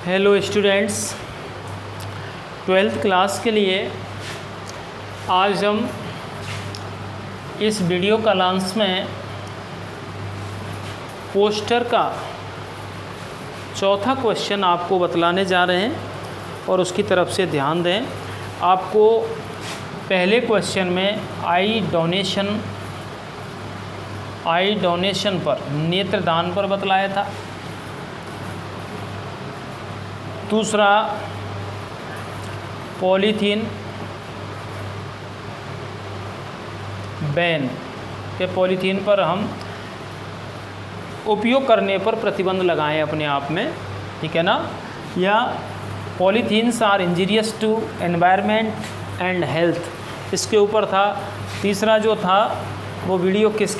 Hello students, 12th class के लिए आज हम इस वीडियो कॉन्फ्रेंस में पोस्टर का चौथा क्वेश्चन आपको बतलाने जा रहे हैं और उसकी तरफ से ध्यान दें। आपको पहले क्वेश्चन में आई डोनेशन पर, नेत्रदान पर बतलाया था। दूसरा पॉलीथीन बैन के पॉलीथीन पर हम उपयोग करने पर प्रतिबंध लगाएं अपने आप में, ठीक है ना। या polythenes are injurious to environment and health, इसके ऊपर था। तीसरा जो था वो वीडियो किस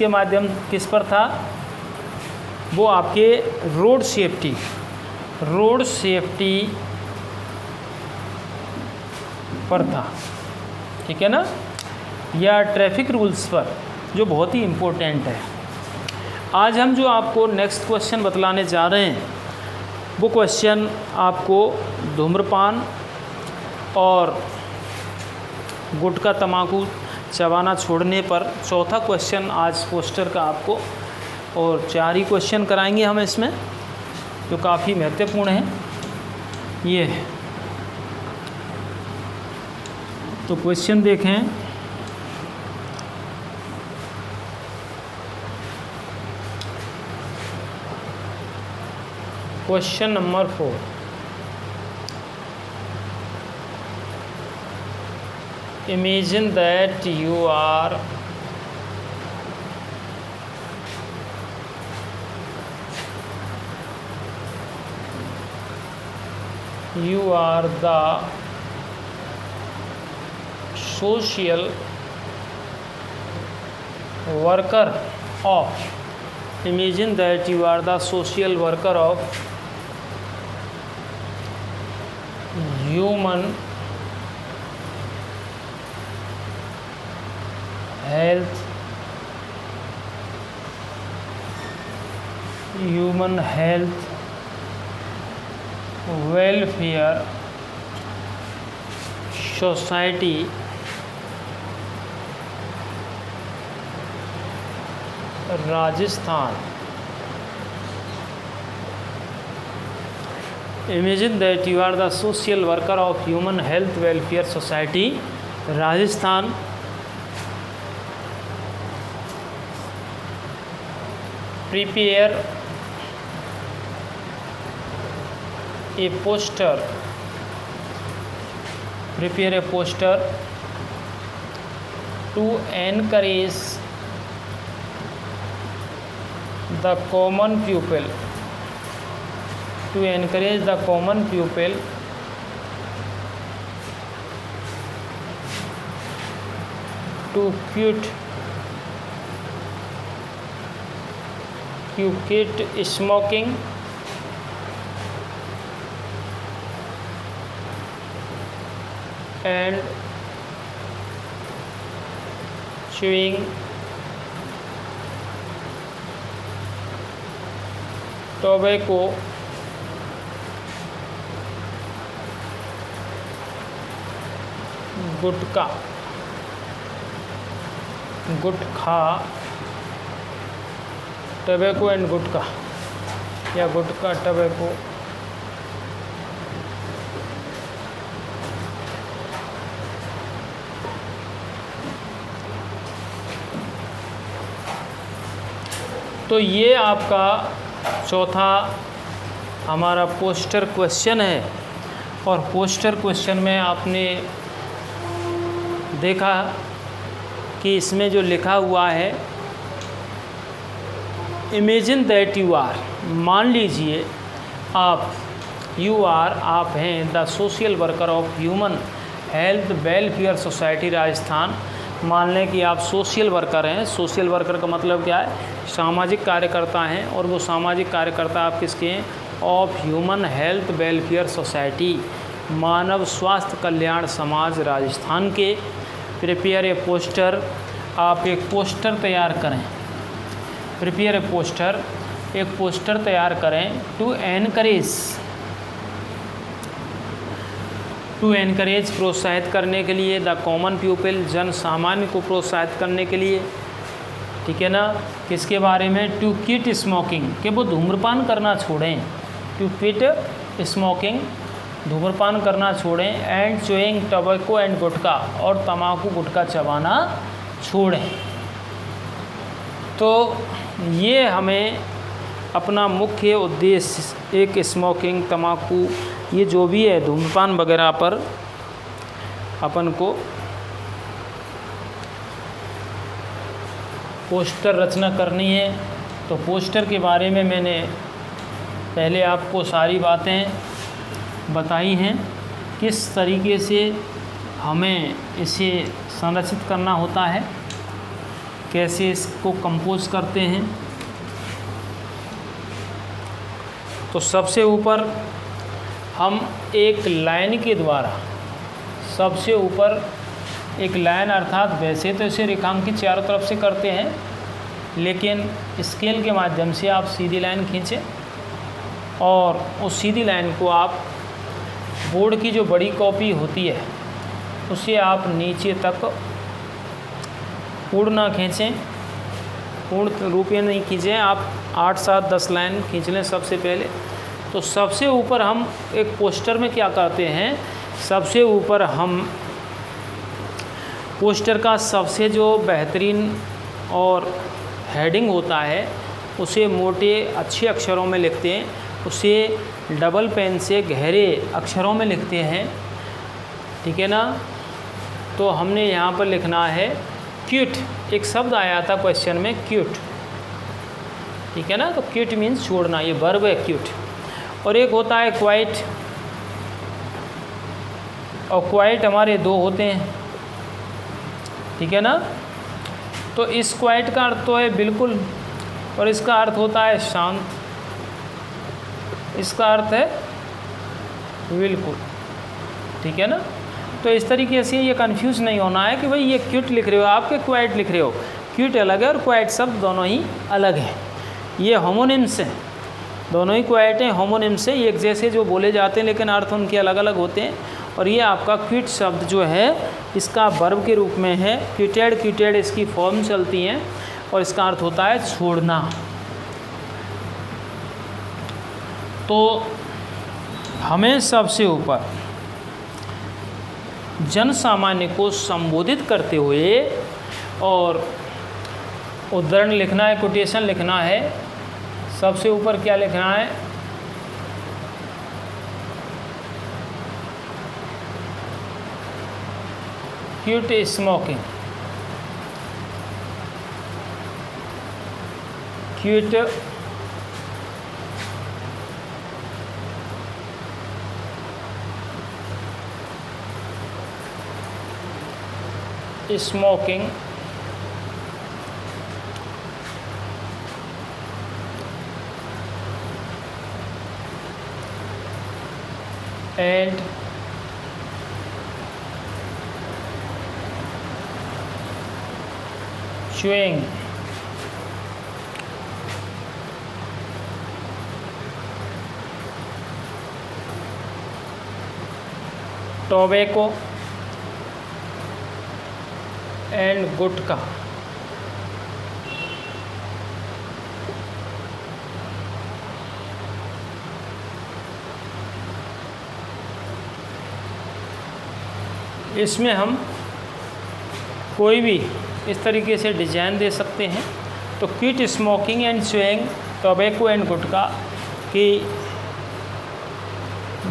पर था, वो आपके रोड सेफ्टी पर था, ठीक है ना, या ट्रैफिक रूल्स पर, जो बहुत ही इम्पोर्टेंट है। आज हम जो आपको नेक्स्ट क्वेश्चन बतलाने जा रहे हैं वो क्वेश्चन आपको धूम्रपान और गुटखा तंबाकू चबाना छोड़ने पर चौथा क्वेश्चन आज पोस्टर का आपको, और 4 ही क्वेश्चन कराएंगे हम इसमें, जो काफ़ी महत्वपूर्ण है। ये है तो क्वेश्चन देखें। Question number 4, imagine that you are the social worker of, imagine that you are the social worker of human health welfare society Rajasthan. Imagine that you are the social worker of Human Health Welfare Society, Rajasthan. Prepare a poster to encourage the common people to quit smoking and chewing tobacco gutkha tobacco and gutkha, या gutkha tobacco तो ये आपका चौथा हमारा poster question है। और poster question में आपने देखा कि इसमें जो लिखा हुआ है, इमेजिन दैट यू आर, मान लीजिए आप आप हैं the social worker of human health welfare society Rajasthan. मान लें कि आप सोशल वर्कर हैं। सोशल वर्कर का मतलब क्या है, सामाजिक कार्यकर्ता हैं। और वो सामाजिक कार्यकर्ता आप किसके हैं, of human health welfare society, मानव स्वास्थ्य कल्याण समाज राजस्थान के। प्रिपेयर ए पोस्टर, आप एक पोस्टर तैयार करें। प्रिपेयर ए पोस्टर, एक पोस्टर तैयार करें टू एनकरेज टू एनकरेज प्रोत्साहित करने के लिए, द कॉमन पीपल जन सामान्य को प्रोत्साहित करने के लिए, ठीक है ना। किसके बारे में, टू क्विट स्मोकिंग, कि वो धूम्रपान करना छोड़ें, टू क्विट स्मोकिंग धूम्रपान करना छोड़ें, एंड च्यूइंग टोबैको एंड गुटखा, और तम्बाकू गुटखा चबाना छोड़ें। तो ये हमें अपना मुख्य उद्देश्य एक स्मोकिंग, तम्बाकू, ये जो भी है धूम्रपान वगैरह पर अपन को पोस्टर रचना करनी है। तो पोस्टर के बारे में मैंने पहले आपको सारी बातें बताई हैं, किस तरीके से हमें इसे संरचित करना होता है, कैसे इसको कंपोज करते हैं। तो सबसे ऊपर हम एक लाइन के द्वारा, सबसे ऊपर एक लाइन, अर्थात वैसे तो इसे रेखांकित चारों तरफ से करते हैं, लेकिन स्केल के माध्यम से आप सीधी लाइन खींचें और उस सीधी लाइन को आप बोर्ड की जो बड़ी कॉपी होती है उसे आप नीचे तक पूर्ण ना खींचें, पूर्ण रूप में नहीं खींचें, आप 8, 7, 10 लाइन खींच लें सबसे पहले। तो सबसे ऊपर हम एक पोस्टर में क्या करते हैं, सबसे ऊपर हम पोस्टर का सबसे जो बेहतरीन और हेडिंग होता है उसे मोटे अच्छे अक्षरों में लिखते हैं, उसे डबल पेन से गहरे अक्षरों में लिखते हैं, ठीक है ना। तो हमने यहाँ पर लिखना है क्विट, एक शब्द आया था क्वेश्चन में क्विट, ठीक है ना। तो क्विट मीन्स छोड़ना, ये वर्ब है क्विट। और एक होता है क्वाइट, और क्वाइट हमारे 2 होते हैं, ठीक है ना। तो इस क्वाइट का अर्थ तो है बिल्कुल, और इसका अर्थ होता है शांत, इसका अर्थ है बिल्कुल, ठीक है ना। तो इस तरीके से ये कंफ्यूज नहीं होना है कि भाई ये क्विट लिख रहे हो आप कि क्वाइट लिख रहे हो, क्विट अलग है और क्वाइट शब्द दोनों ही अलग हैं। ये होमोनिम्स हैं, दोनों ही क्वाइट हैं, होमोनिम्स हैं, एक जैसे जो बोले जाते हैं लेकिन अर्थ उनके अलग अलग होते हैं। और ये आपका क्विट शब्द जो है इसका वर्ब के रूप में है, क्विटेड, क्विटेड इसकी फॉर्म चलती हैं, और इसका अर्थ होता है छोड़ना। तो हमें सबसे ऊपर जन सामान्य को संबोधित करते हुए और उद्धरण लिखना है, कोटेशन लिखना है। सबसे ऊपर क्या लिखना है, quit smoking, quit smoking and chewing tobacco and gutkha. इसमें हम कोई भी इस तरीके से डिजाइन दे सकते हैं। तो quit smoking and chewing tobacco and gutkha की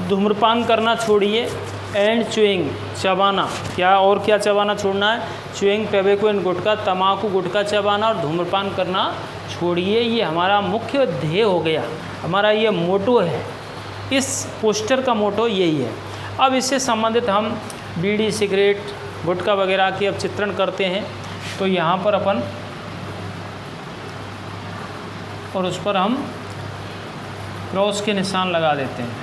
धूम्रपान करना छोड़िए, एंड च्यूइंग चबाना, क्या और क्या चबाना छोड़ना है, च्यूइंग टोबैको एंड गुटखा, तम्बाकू गुटखा चबाना और धूम्रपान करना छोड़िए। ये हमारा मुख्य ध्येय हो गया, हमारा ये मोटो है, इस पोस्टर का मोटो यही है। अब इससे संबंधित हम बीड़ी, सिगरेट, गुटखा वगैरह की अब चित्रण करते हैं। तो यहाँ पर अपन और उस पर हम क्रॉस के निशान लगा देते हैं।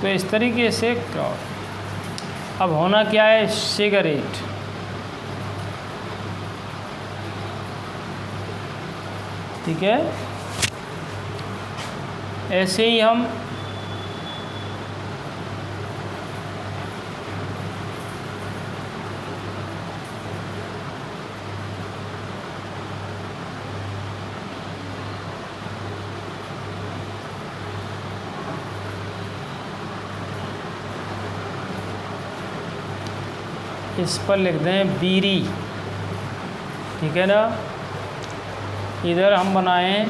तो इस तरीके से क्रॉस। अब होना क्या है, सिगरेट। ठीक है, ऐसे ही हम इस पर लिख दें बीरी। ठीक है ना, इधर हम बनाएं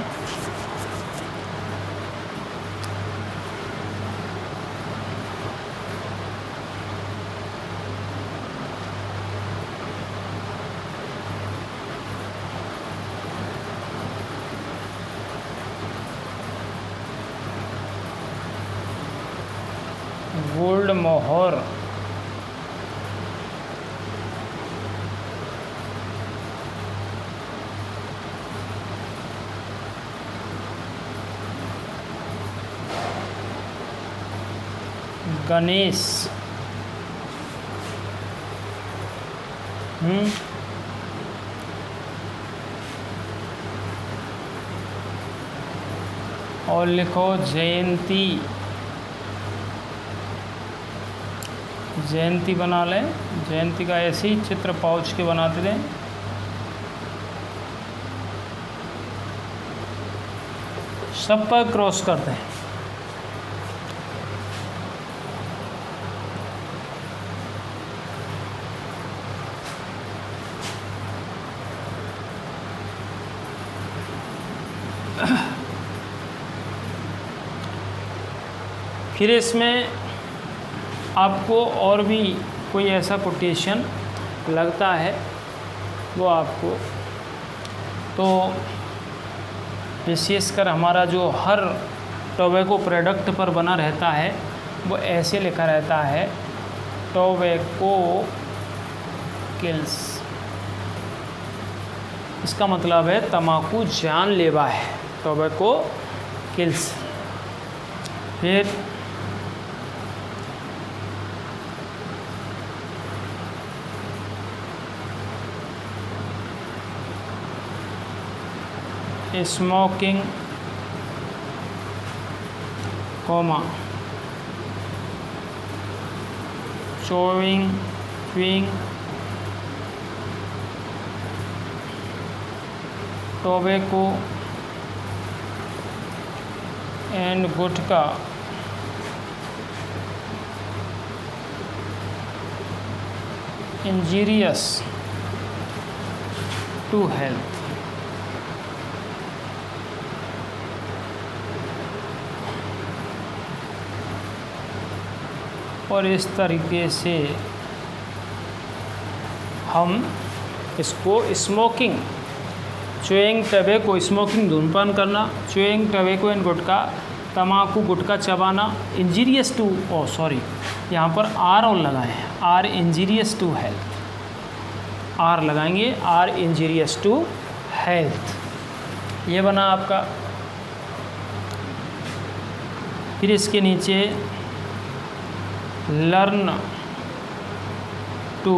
गोल्ड मोहर। गणेश। और लिखो जयंती। जयंती बना लें, जयंती का ऐसे ही चित्र पाउच के बनाते दें। सब पर क्रॉस करते हैं। फिर इसमें आपको और भी कोई ऐसा कोटेशन लगता है वो आपको, तो विशेषकर हमारा जो हर टोबैको प्रोडक्ट पर बना रहता है वो ऐसे लिखा रहता है, टोबैको किल्स। इसका मतलब है तम्बाकू जानलेवा है, टोबैको किल्स। फिर smoking, comma, chewing, chewing, tobacco and gutkha injurious to health. और इस तरीके से हम इसको स्मोकिंग, च्यूइंग टोबैको, स्मोकिंग धूम्रपान करना, च्यूइंग टोबैको एंड गुटखा, तम्बाकू गुटखा चबाना, इंजीरियस टू, यहाँ पर आर और लगाएं, are injurious to health, are लगाएंगे, आर इंजीरियस टू हेल्थ। ये बना आपका। फिर इसके नीचे learn to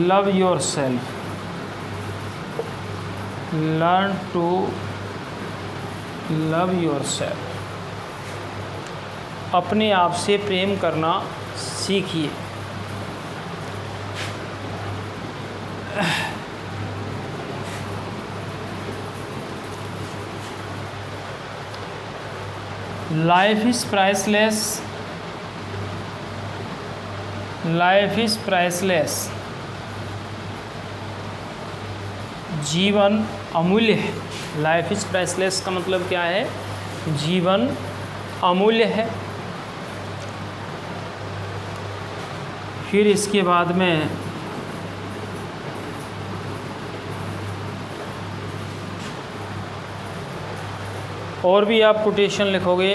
love yourself, learn to love yourself, अपने आप से प्रेम करना सीखिए। Life is priceless, life is priceless, जीवन अमूल्य है। लाइफ इज़ प्राइसलेस का मतलब क्या है, जीवन अमूल्य है। फिर इसके बाद में और भी आप कोटेशन लिखोगे,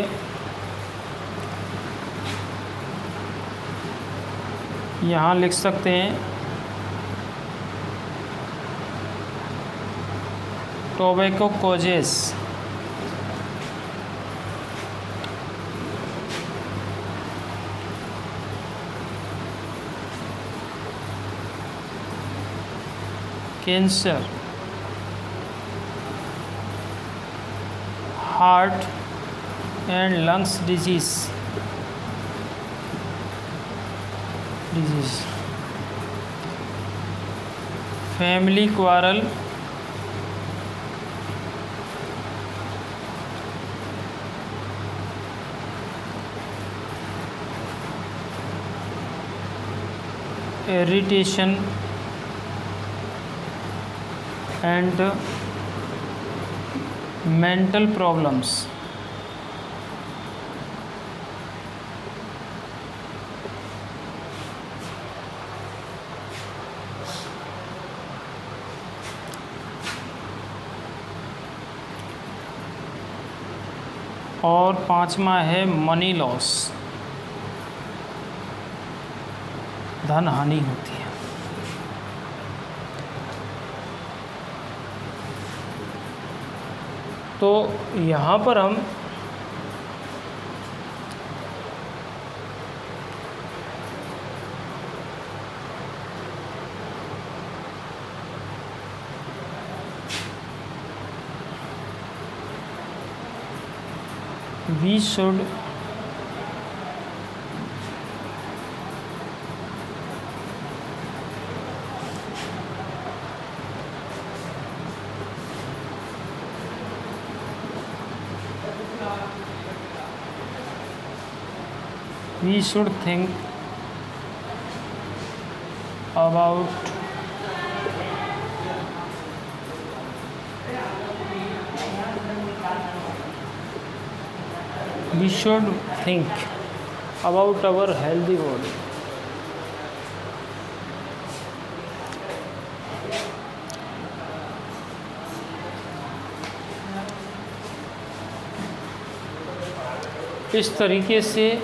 यहाँ लिख सकते हैं tobacco causes cancer, heart and lungs disease, family quarrel, irritation and mental problems. और पांचवा है मनी लॉस, धन हानि होती है। तो यहाँ पर हम we should think about our healthy body. इस तरीके से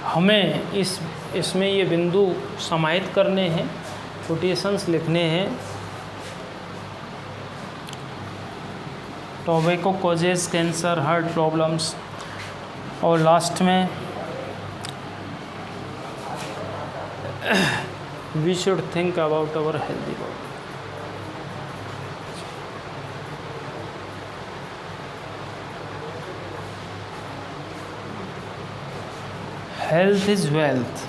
हमें इसमें ये बिंदु समाहित करने हैं, कोटेशंस लिखने हैं। Tobacco causes cancer, heart problems, और लास्ट में we should think about our healthy body. Health is wealth.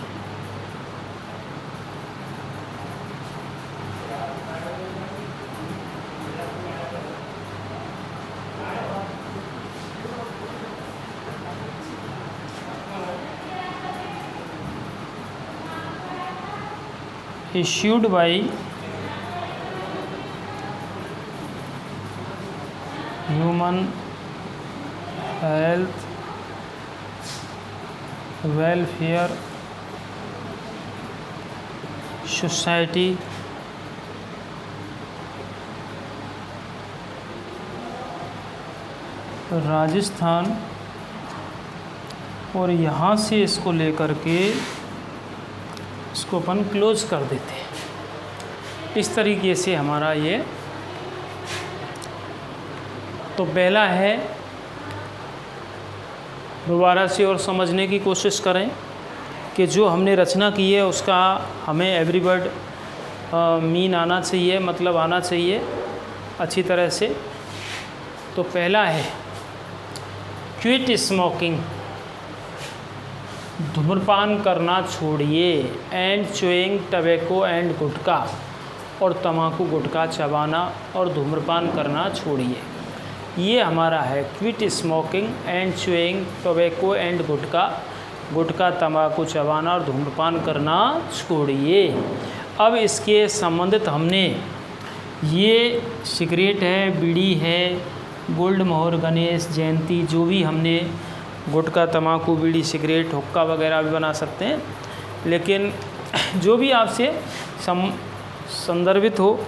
issued by Human Health Welfare Society, Rajasthan. और यहाँ से इसको लेकर के इसको अपन क्लोज कर देते हैं। इस तरीके से हमारा ये, तो पहला है, दोबारा से और समझने की कोशिश करें कि जो हमने रचना की है उसका हमें एवरी वर्ड मीन आना चाहिए, मतलब आना चाहिए अच्छी तरह से। तो पहला है क्विट स्मोकिंग, धूम्रपान करना छोड़िए, एंड च्यूइंग टबैको एंड गुटखा, और तम्बाकू गुटखा चबाना और धूम्रपान करना छोड़िए। ये हमारा है quit smoking and chewing tobacco and gutkha, gutkha तम्बाकू चबाना और धूम्रपान करना छोड़िए। अब इसके संबंधित हमने ये सिगरेट है, बीड़ी है, गोल्ड मोहर, गणेश जयंती, जो भी हमने गुटखा तम्बाकू बीड़ी सिगरेट हुक्का वगैरह भी बना सकते हैं, लेकिन जो भी आपसे संदर्भित हो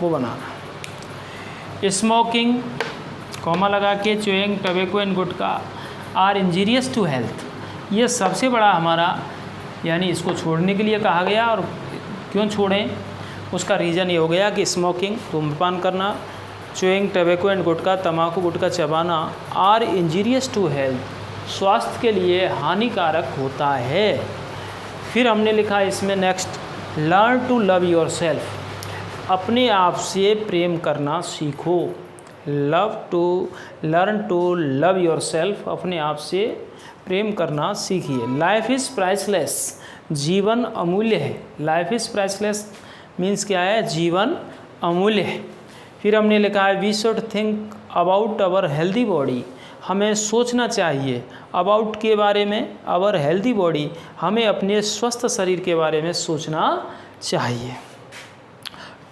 वो बनाना। स्मोकिंग कॉमा लगा के, chewing tobacco and gutkha are injurious to health, ये सबसे बड़ा हमारा, यानी इसको छोड़ने के लिए कहा गया। और क्यों छोड़ें, उसका रीज़न ये हो गया कि स्मोकिंग धूम्रपान करना, च्यूइंग टबैको एंड गुटखा तम्बाकू गुटखा चबाना आर इंजीरियस टू हेल्थ, स्वास्थ्य के लिए हानिकारक होता है। फिर हमने लिखा इसमें next learn to love yourself, अपने आप से प्रेम करना सीखो। लर्न टू लव योरसेल्फ, अपने आप से प्रेम करना सीखिए। लाइफ इज़ प्राइसलेस, जीवन अमूल्य है। लाइफ इज़ प्राइसलेस मीन्स क्या है? जीवन अमूल्य है। फिर हमने लिखा है we should think about our healthy body, हमें सोचना चाहिए अबाउट के बारे में, आवर हेल्दी बॉडी, हमें अपने स्वस्थ शरीर के बारे में सोचना चाहिए।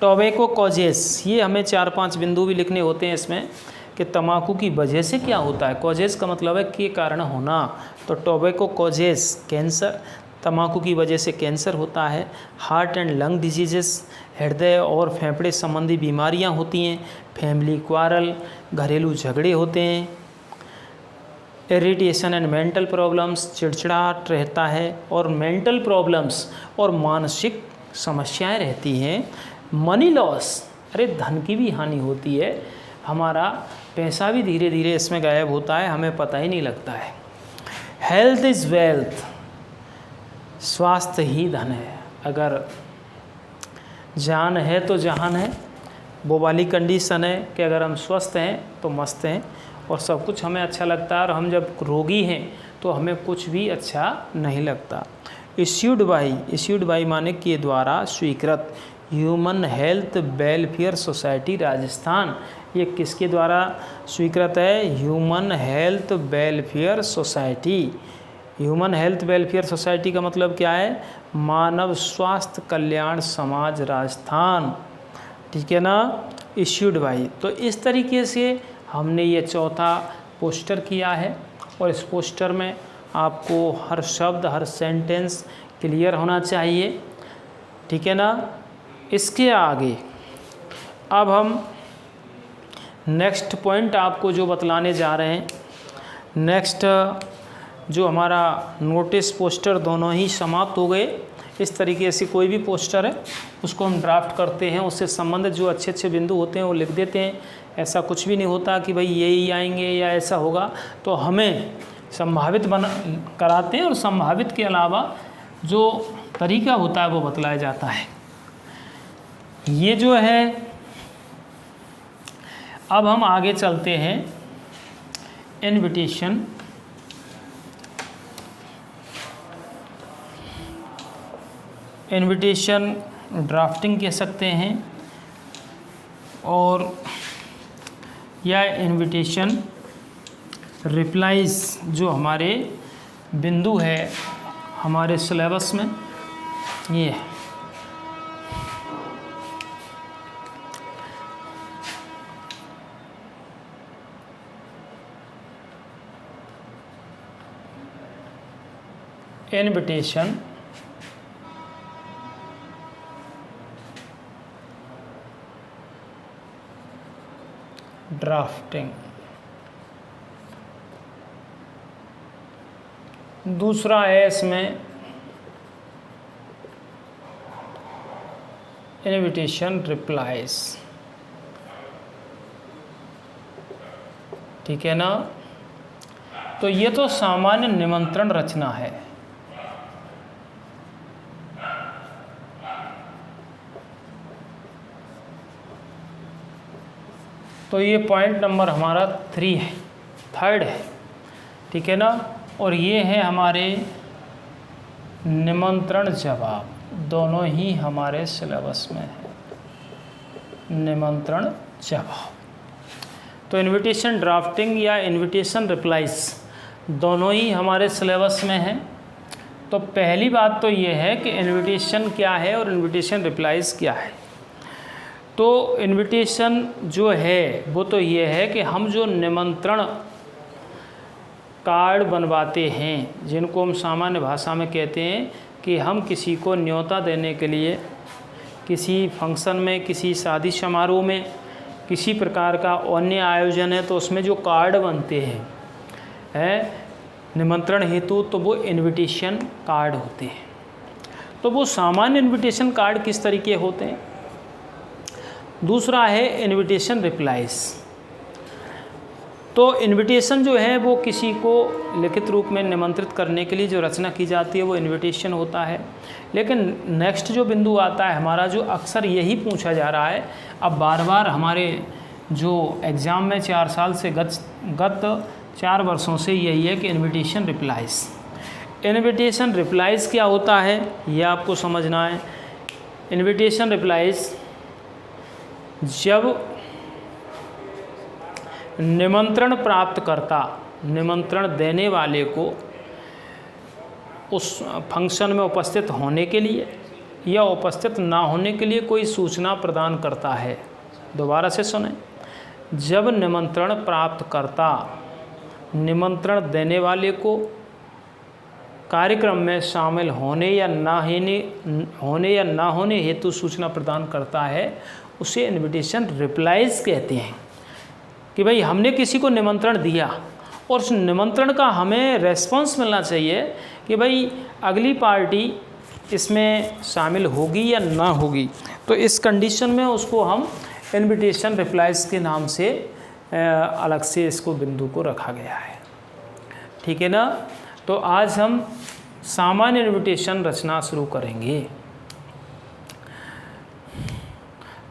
टोबैको कॉजेस, ये हमें 4-5 बिंदु भी लिखने होते हैं इसमें कि तंबाकू की वजह से क्या होता है। कॉजेस का मतलब है के कारण होना, तो टोबैको कॉजेस कैंसर, तंबाकू की वजह से कैंसर होता है। हार्ट एंड लंग डिजीजेस, हृदय और फेफड़े संबंधी बीमारियां होती हैं। फैमिली क्वारल, घरेलू झगड़े होते हैं। इरिटेशन एंड मेंटल प्रॉब्लम्स, चिड़चिड़ाहट रहता है और मेंटल प्रॉब्लम्स और मानसिक समस्याएं रहती हैं। मनी लॉस, अरे धन की भी हानि होती है, हमारा पैसा भी धीरे धीरे इसमें गायब होता है, हमें पता ही नहीं लगता है। हेल्थ इज़ वेल्थ, स्वास्थ्य ही धन है। अगर जान है तो जहान है, वो वाली कंडीशन है कि अगर हम स्वस्थ हैं तो मस्त हैं और सब कुछ हमें अच्छा लगता है, और हम जब रोगी हैं तो हमें कुछ भी अच्छा नहीं लगता। इश्यूड बाई माने के द्वारा स्वीकृत, human health welfare society Rajasthan, ये किसके द्वारा स्वीकृत है? Human health welfare society. Human health welfare society का मतलब क्या है? मानव स्वास्थ्य कल्याण समाज राजस्थान, ठीक है ना। इश्यूड बाई, तो इस तरीके से हमने ये चौथा पोस्टर किया है, और इस पोस्टर में आपको हर शब्द हर सेंटेंस क्लियर होना चाहिए, ठीक है ना। इसके आगे अब हम नेक्स्ट पॉइंट आपको जो बतलाने जा रहे हैं, नेक्स्ट जो हमारा नोटिस पोस्टर दोनों ही समाप्त हो गए। इस तरीके से कोई भी पोस्टर है उसको हम ड्राफ्ट करते हैं, उससे संबंधित जो अच्छे अच्छे बिंदु होते हैं वो लिख देते हैं। ऐसा कुछ भी नहीं होता कि भाई यही आएंगे या ऐसा होगा, तो हमें संभावित बना कराते हैं, और संभावित के अलावा जो तरीका होता है वो बतलाया जाता है। ये जो है, अब हम आगे चलते हैं इनविटेशन। इनविटेशन ड्राफ्टिंग कह सकते हैं, और या इनविटेशन रिप्लाइज जो हमारे बिंदु है हमारे सिलेबस में, ये है। Invitation drafting. दूसरा है इसमें इनविटेशन रिप्लाइज, ठीक है ना। तो ये तो सामान्य निमंत्रण रचना है। तो ये पॉइंट नंबर हमारा 3 है, 3rd है, ठीक है ना। और ये है हमारे निमंत्रण जवाब, दोनों ही हमारे सिलेबस में है, निमंत्रण जवाब। तो इनविटेशन ड्राफ्टिंग या इनविटेशन रिप्लाइज दोनों ही हमारे सिलेबस में है। तो पहली बात तो ये है कि इनविटेशन क्या है और इनविटेशन रिप्लाइज क्या है। तो इनविटेशन जो है वो तो ये है कि हम जो निमंत्रण कार्ड बनवाते हैं, जिनको हम सामान्य भाषा में कहते हैं कि हम किसी को न्योता देने के लिए किसी फंक्शन में, किसी शादी समारोह में, किसी प्रकार का अन्य आयोजन है तो उसमें जो कार्ड बनते हैं निमंत्रण हेतु, तो वो इनविटेशन कार्ड होते हैं। तो वो सामान्य इनविटेशन कार्ड किस तरीके होते हैं। दूसरा है इनविटेशन रिप्लाइज। तो इनविटेशन जो है वो किसी को लिखित रूप में निमंत्रित करने के लिए जो रचना की जाती है वो इनविटेशन होता है। लेकिन नेक्स्ट जो बिंदु आता है हमारा, जो अक्सर यही पूछा जा रहा है, अब बार बार हमारे जो एग्ज़ाम में 4 साल से गत 4 वर्षों से यही है कि इनविटेशन रिप्लाइज़। इनविटेशन रिप्लाइज़ क्या होता है ये आपको समझना है। इनविटेशन रिप्लाइज़ जब निमंत्रण प्राप्तकर्ता निमंत्रण देने वाले को उस फंक्शन में उपस्थित होने के लिए या उपस्थित ना होने के लिए कोई सूचना प्रदान करता है। दोबारा से सुनें, जब निमंत्रण प्राप्तकर्ता निमंत्रण देने वाले को कार्यक्रम में शामिल होने या ना होने हेतु सूचना प्रदान करता है, उसे इनविटेशन रिप्लाइज़ कहते हैं। कि भाई हमने किसी को निमंत्रण दिया और उस निमंत्रण का हमें रेस्पॉन्स मिलना चाहिए कि भाई अगली पार्टी इसमें शामिल होगी या ना होगी, तो इस कंडीशन में उसको हम इनविटेशन रिप्लाइज़ के नाम से अलग से इसको बिंदु को रखा गया है। ठीक है ना। तो आज हम सामान्य इनविटेशन रचना शुरू करेंगे।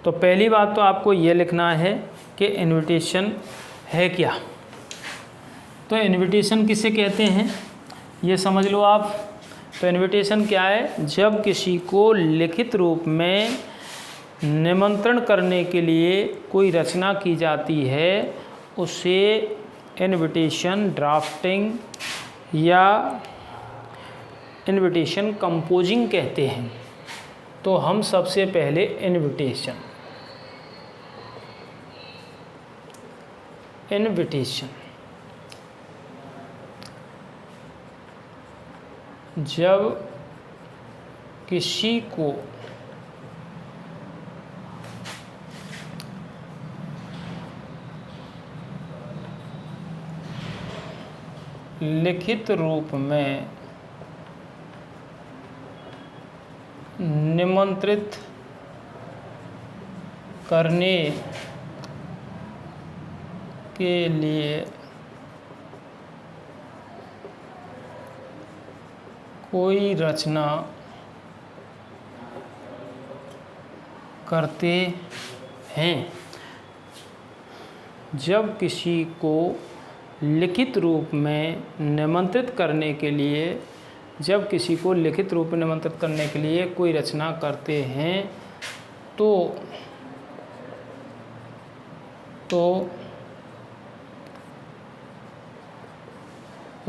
तो पहली बात तो आपको ये लिखना है कि इनविटेशन है क्या। तो इनविटेशन किसे कहते हैं ये समझ लो आप। तो इनविटेशन क्या है, जब किसी को लिखित रूप में निमंत्रण करने के लिए कोई रचना की जाती है, उसे इनविटेशन ड्राफ्टिंग या इनविटेशन कंपोजिंग कहते हैं। तो हम सबसे पहले इनविटेशन जब किसी को लिखित रूप में निमंत्रित करने के लिए कोई रचना करते हैं। जब किसी को लिखित रूप में निमंत्रित करने के लिए कोई रचना करते हैं तो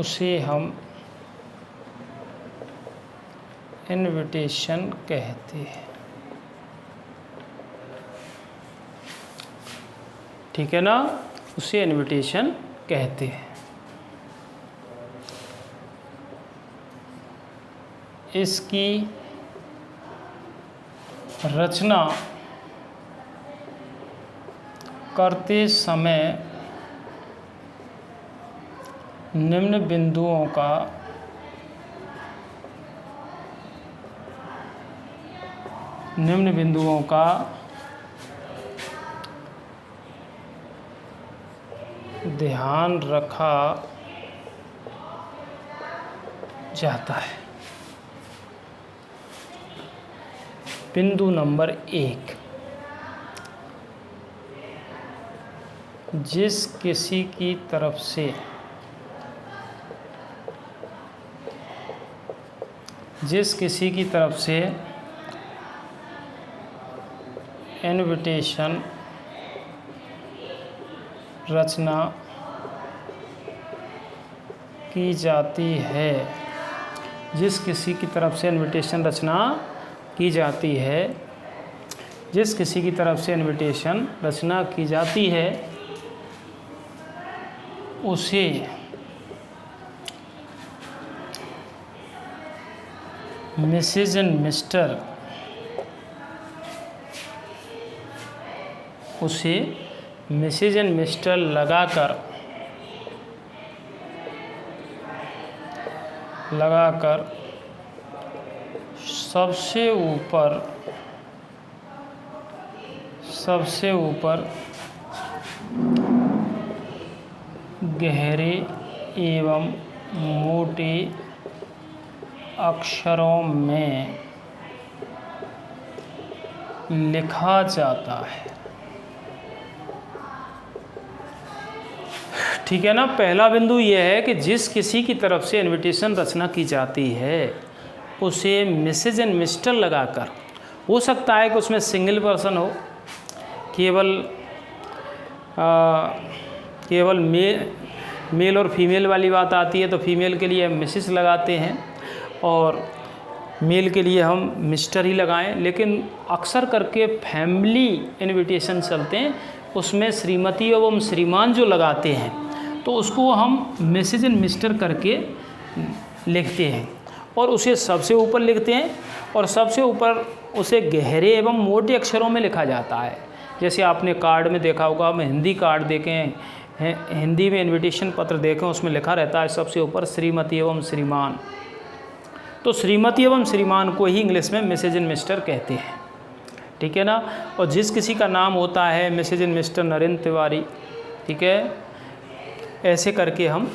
उसे हम इनविटेशन कहते हैं। ठीक है ना, उसे इनविटेशन कहते हैं। इसकी रचना करते समय निम्न बिंदुओं का ध्यान रखा जाता है। बिंदु नंबर 1, जिस किसी की तरफ से इनविटेशन रचना की जाती है, जिस किसी की तरफ से इनविटेशन रचना की जाती है उसे मिसेज एंड मिस्टर लगाकर सबसे ऊपर गहरे एवं मोटे अक्षरों में लिखा जाता है। ठीक है ना। पहला बिंदु यह है कि जिस किसी की तरफ से इनविटेशन रचना की जाती है उसे मिसेज एंड मिस्टर लगाकर, हो सकता है कि उसमें सिंगल पर्सन हो, केवल मेल और फीमेल वाली बात आती है तो फीमेल के लिए हम मिसेस लगाते हैं और मेल के लिए हम मिस्टर ही लगाएं, लेकिन अक्सर करके फैमिली इनविटेशन चलते हैं उसमें श्रीमती एवं श्रीमान जो लगाते हैं तो उसको हम मिसेज एंड मिस्टर करके लिखते हैं और उसे सबसे ऊपर लिखते हैं और सबसे ऊपर उसे गहरे एवं मोटे अक्षरों में लिखा जाता है। जैसे आपने कार्ड में देखा होगा, हम हिंदी कार्ड देखें, हिंदी में इनविटेशन पत्र देखें, उसमें लिखा रहता है सबसे ऊपर श्रीमती एवं श्रीमान। तो श्रीमती एवं श्रीमान को ही इंग्लिश में मिसेज एंड मिस्टर कहते हैं। ठीक है ना। और जिस किसी का नाम होता है Mrs and Mr Narendra Tiwari, ठीक है, ऐसे करके हम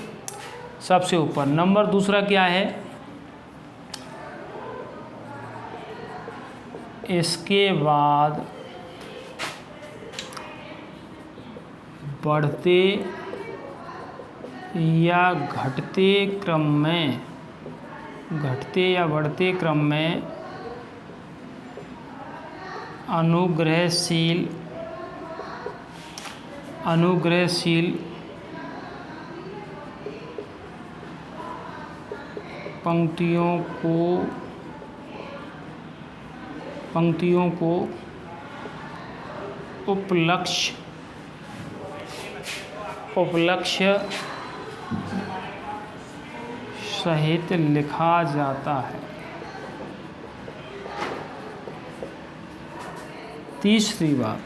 सबसे ऊपर। नंबर दूसरा क्या है, इसके बाद बढ़ते या बढ़ते क्रम में अनुग्रहशील पंक्तियों को उपलक्ष्य सहित लिखा जाता है। तीसरी बात,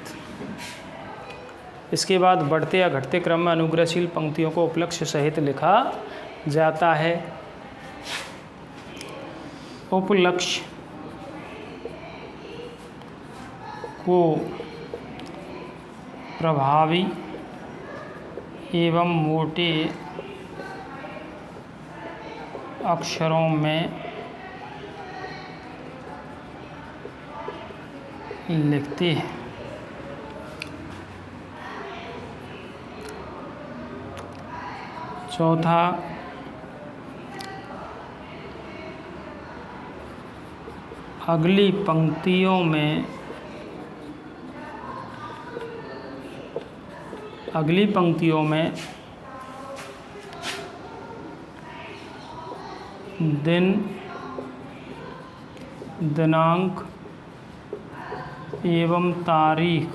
इसके बाद बढ़ते या घटते क्रम में अनुग्रहशील पंक्तियों को उपलक्ष्य सहित लिखा जाता है। उपलक्ष्य को प्रभावी एवं मोटे अक्षरों में लिखते हैं। चौथा, अगली पंक्तियों में दिनांक एवं तारीख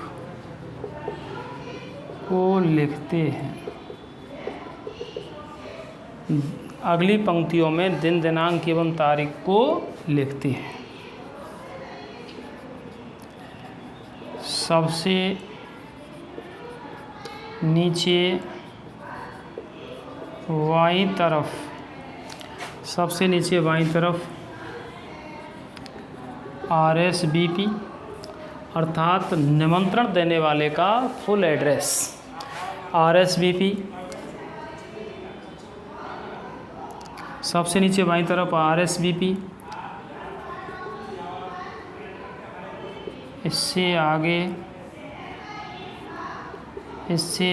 को लिखते हैं। अगली पंक्तियों में दिन, दिनांक एवं तारीख को लिखते हैं। सबसे नीचे बाईं तरफ RSVP अर्थात निमंत्रण देने वाले का फुल एड्रेस, RSVP। सबसे नीचे बाईं तरफ RSVP, इससे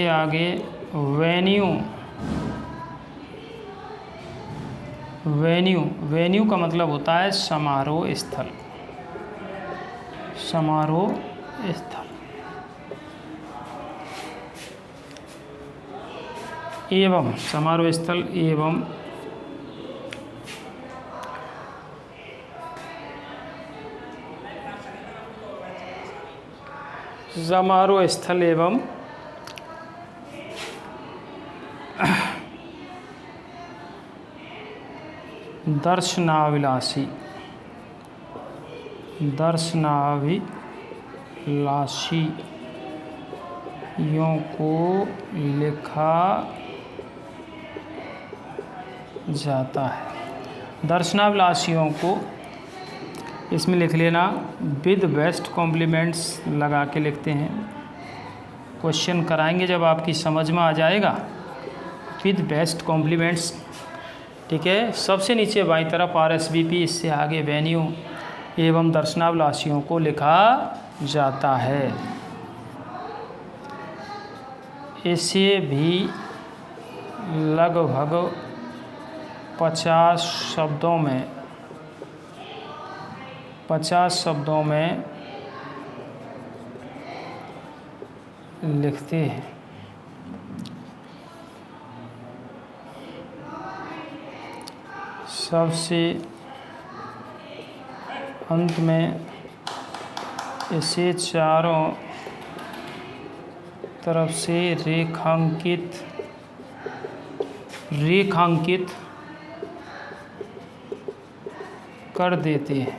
आगे वेन्यू का मतलब होता है समारोह स्थल। एवं समारोह स्थल एवं दर्शनाभिलाषियों को लिखा जाता है। दर्शनाभिलाषियों को इसमें लिख लेना, विद बेस्ट कॉम्प्लीमेंट्स लगा के लिखते हैं। क्वेश्चन कराएंगे जब आपकी समझ में आ जाएगा विद बेस्ट कॉम्प्लीमेंट्स। ठीक है, सबसे नीचे बाईं तरफ RSVP, इससे आगे वेन्यू एवं दर्शनाभिलाषियों को लिखा जाता है। इसे भी लगभग 50 शब्दों में लिखते हैं। सबसे अंत में इसे चारों तरफ से रेखांकित कर देते हैं।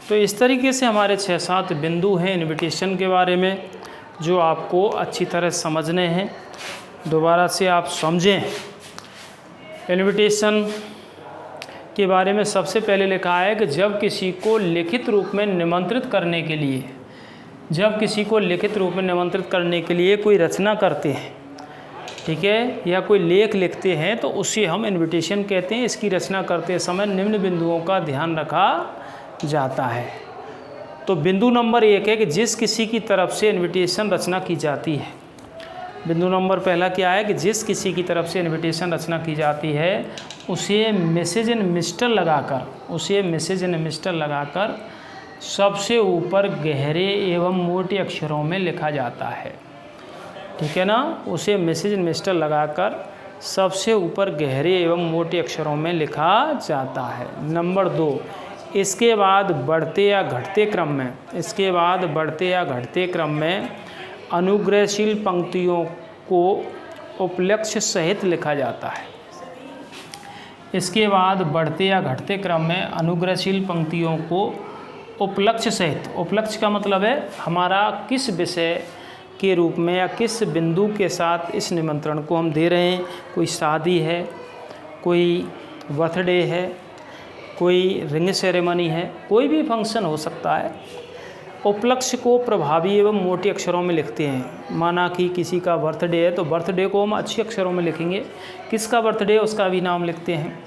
तो इस तरीके से हमारे 6-7 बिंदु हैं इनविटेशन के बारे में, जो आपको अच्छी तरह समझने हैं। दोबारा से आप समझें। इनविटेशन के बारे में सबसे पहले लिखा है कि जब किसी को लिखित रूप में निमंत्रित करने के लिए कोई रचना करते हैं, ठीक है, या कोई लेख लिखते हैं, तो उसे हम इनविटेशन कहते हैं। इसकी रचना करते समय निम्न बिंदुओं का ध्यान रखा जाता है। तो बिंदु नंबर 1 है कि जिस किसी की तरफ से इनविटेशन रचना की जाती है। बिंदु नंबर पहला क्या है कि जिस किसी की तरफ से इनविटेशन रचना की जाती है उसे मैसेज इन मिस्टर लगाकर सबसे ऊपर गहरे एवं मोटे अक्षरों में लिखा जाता है। ठीक है ना, उसे मैसेज इन मिस्टर लगाकर सबसे ऊपर गहरे एवं मोटे अक्षरों में लिखा जाता है। नंबर 2, इसके बाद बढ़ते या घटते क्रम में अनुग्रहशील पंक्तियों को उपलक्ष्य सहित लिखा जाता है। इसके बाद बढ़ते या घटते क्रम में अनुग्रहशील पंक्तियों को उपलक्ष्य सहित, उपलक्ष्य का मतलब है हमारा किस विषय के रूप में या किस बिंदु के साथ इस निमंत्रण को हम दे रहे हैं। कोई शादी है, कोई बर्थडे है, कोई रिंग सेरेमनी है, कोई भी फंक्शन हो सकता है। उपलक्ष्य को प्रभावी एवं मोटे अक्षरों में लिखते हैं। माना कि किसी का बर्थडे है तो बर्थडे को हम अच्छे अक्षरों में लिखेंगे। किसका बर्थडे है उसका भी नाम लिखते हैं।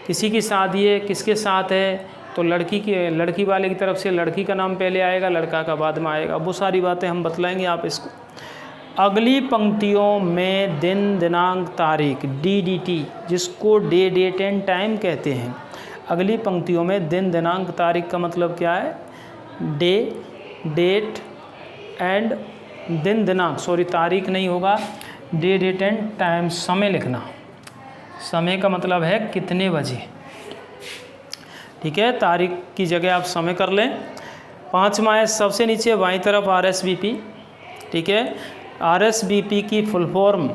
किसी की शादी है, किसके साथ है, तो लड़की वाले की तरफ से लड़की का नाम पहले आएगा, लड़का का बाद में आएगा। वो सारी बातें हम बतलाएंगे आप इसको। अगली पंक्तियों में दिन, दिनांक, तारीख, DDT, जिसको डे, डेट एंड टाइम कहते हैं। अगली पंक्तियों में दिन, दिनांक, तारीख का मतलब क्या है? डे, डेट एंड दिन, दिनांक, तारीख नहीं होगा, डे, डेट एंड टाइम, समय लिखना। समय का मतलब है कितने बजे। ठीक है, तारीख की जगह आप समय कर लें। 5वां है सबसे नीचे बाईं तरफ RSVP। ठीक है, RSVP की फुल फॉर्म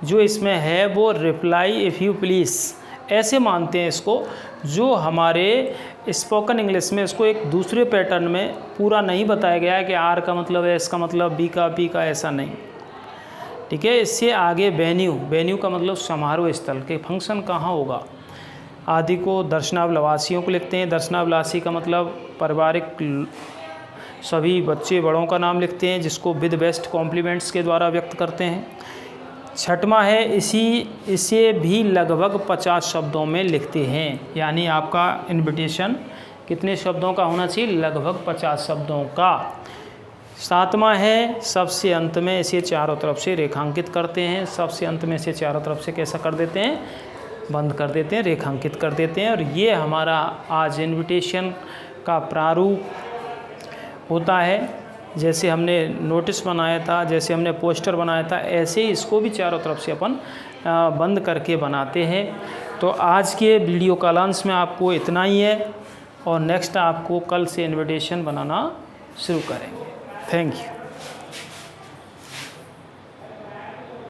जो इसमें है वो रिप्लाई इफ़ यू प्लीज़, ऐसे मानते हैं इसको। जो हमारे स्पोकन इंग्लिश में इसको एक दूसरे पैटर्न में पूरा नहीं बताया गया है कि R का मतलब है, S का मतलब, B का, P का, ऐसा नहीं। ठीक है, इससे आगे वेन्यू का मतलब समारोह स्थल के फंक्शन कहाँ होगा आदि को दर्शनाभिलाषियों को लिखते हैं। दर्शनाभिलाषी का मतलब पारिवारिक सभी बच्चे बड़ों का नाम लिखते हैं, जिसको विद बेस्ट कॉम्प्लीमेंट्स के द्वारा व्यक्त करते हैं। 6वां है इसे भी लगभग 50 शब्दों में लिखते हैं। यानी आपका इनविटेशन कितने शब्दों का होना चाहिए? लगभग 50 शब्दों का। 7वां है सबसे अंत में इसे चारों तरफ से रेखांकित करते हैं। सबसे अंत में इसे चारों तरफ से कैसा कर देते हैं? बंद कर देते हैं, रेखांकित कर देते हैं। और ये हमारा आज इनविटेशन का प्रारूप होता है। जैसे हमने नोटिस बनाया था, जैसे हमने पोस्टर बनाया था, ऐसे ही इसको भी चारों तरफ से अपन बंद करके बनाते हैं। तो आज के वीडियो कालांश में आपको इतना ही है और नेक्स्ट आपको कल से इनविटेशन बनाना शुरू करेंगे। Thank you.